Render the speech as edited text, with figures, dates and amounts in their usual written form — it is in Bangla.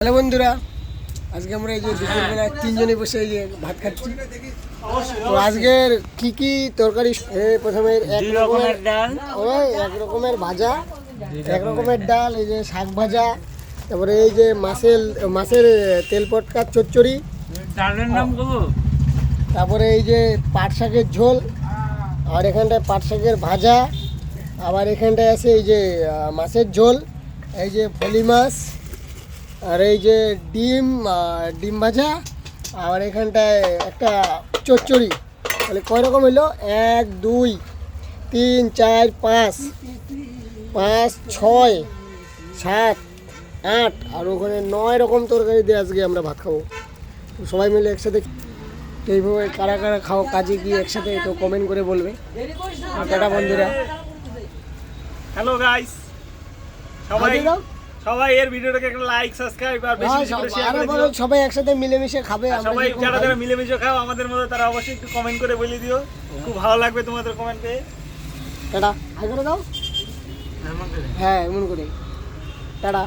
হ্যালো বন্ধুরা, আজকে আমরা এই যে দুপুরবেলা তিনজনে বসে এই যে ভাত খাচ্ছি। তো আজকের কি কি তরকারি? প্রথমে এক রকমের ভাজা, এক রকমের ডাল, এই যে শাক ভাজা, তারপরে এই যে মাছের তেল পটকা চচ্চড়ি, তারপরে এই যে পাট শাকের ঝোল, আর এখানটায় পাট শাকের ভাজা, আবার এখানটায় আছে এই যে মাছের ঝোল, এই যে ফলি মাছ, আর এই যে ডিম ভাজা, আর এখানটায় একটা চচ্চড়ি। তাহলে কয় রকম হইলো? 1 2 3 4 5 5 6 7 8, আর ওখানে 9 রকম তরকারি দিয়ে আজকে আমরা ভাত খাবো। তো সবাই মিলে একসাথে এইভাবে কারা কারা খাও, কাজে গিয়ে একসাথে তো কমেন্ট করে বলবে। টাটা বন্ধুরা। হ্যালো গাইস, সবাই এর ভিডিওটাকে একটা লাইক সাবস্ক্রাইব আর বেশি বেশি করে শেয়ার করে দিও। সবাই একসাথে মিলেমিশে খাবে। সবাই যারা মিলেমিশে খাও আমাদের মধ্যে, তারা অবশ্যই একটু কমেন্ট করে বলে দিও, খুব ভালো লাগবে তোমাদের কমেন্ট পেয়ে। টাটা, হাই করে দাও। হ্যাঁ, এমন করে টাটা।